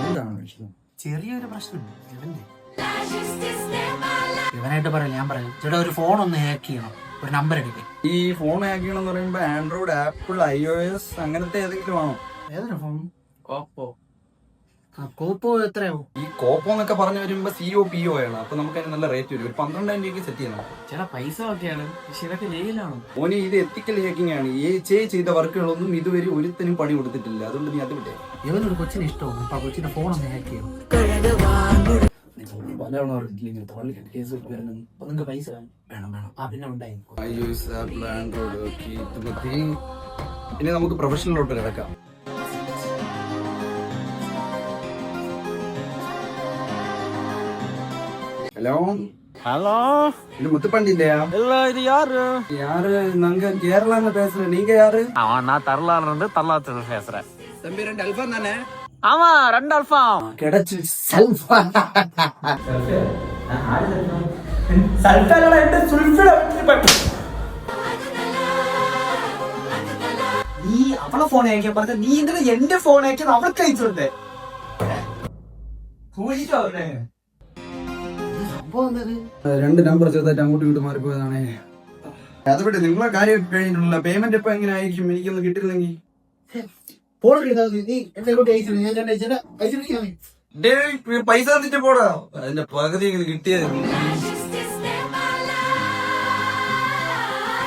എന്താണ് വിഷയം? ചെറിയൊരു പ്രശ്നം ഇവനായിട്ട് പറയാം. ഞാൻ പറയാം ചേട്ടാ ഒരു ഫോൺ ഒന്ന് ഹാക്ക് ചെയ്യണം, ഒരു നമ്പർ എടുക്കേ. ഈ ഫോൺ ഹാക്ക് ചെയ്യണം എന്ന് പറയുമ്പോ ആൻഡ്രോയിഡ്, ആപ്പിൾ, iOS അങ്ങനത്തെ ഏതെങ്കിലും ആണോ? ഏതൊരു ഫോൺ? കോപ്പോ. കോപ്പോ എത്രയാവും? ഈ കോപ്പോ എന്നൊക്കെ പറഞ്ഞു വരുമ്പോ COPO ആണ്. അപ്പൊ നമുക്ക് അതിന് നല്ല റേറ്റ് വരും. ഒരു 12,000 രൂപയ്ക്ക് സെറ്റ് ചെയ്യണം. ചേട്ടാ പൈസ ഒക്കെയാണ്, പക്ഷെ ഇതൊക്കെ ജയിലാണ്. ഓന് ഇത് എത്തിക്കൽ ഹാക്കിംഗ് ആണ്. ചെയ്ത വർക്കുകളൊന്നും ഇതുവരെ ഒരുത്തനും പണി കൊടുത്തിട്ടില്ല. അതുകൊണ്ട് നീ അത് വിട്ടേ. ഇവനൊരു കൊച്ചിന് ഇഷ്ടമാണ്. അപ്പൊ ആ കൊച്ചിന്റെ ഫോൺ ഒന്ന് ഹാക്ക് ചെയ്യണം. നിങ്ങൾക്ക് പൈസ വേണം. ആ പിന്നെ ഉണ്ടായി. iOS, apple, Android. ഓക്കെ, ഇത് മതി. ഇനി നമുക്ക് പ്രൊഫഷണലോട്ട് കിടക്കാം. ஹலோ ஹலோ, இது முத்துப்பாண்டி இல்லையா? இல்ல இது யாரு? யாரு? நாங்க கேரளால பேசுறேன். நீங்க யாரு? நான் தரலால இருந்து தரலாத்துல பேசுறேன். தம்பி 2 அல்ஃபா தானே? ஆமா 2 அல்ஃபா. കിടച്ചു സൽഫ. നീ അവളെ ഫോൺ അയക്കാൻ പറഞ്ഞ, നീ എന്തിനാ എന്റെ ഫോൺ അയക്കാൻ അവൾക്ക് അയച്ചോണ്ടേ? രണ്ട് നമ്പർ ചെറുതായിട്ട് അങ്ങോട്ടും ഇങ്ങോട്ട് മാറിപ്പോയതാണേ. അതുപറ്റി നിങ്ങളെ കാര്യം കഴിഞ്ഞിട്ടുള്ള പേയ്മെന്റ് ഇപ്പൊ എങ്ങനെ ആയിരിക്കും? എനിക്കൊന്ന് കിട്ടിയിരുന്നെങ്കിൽ പൈസ തന്നിട്ട് പോടാ. അതിന്റെ പകുതി കിട്ടിയത്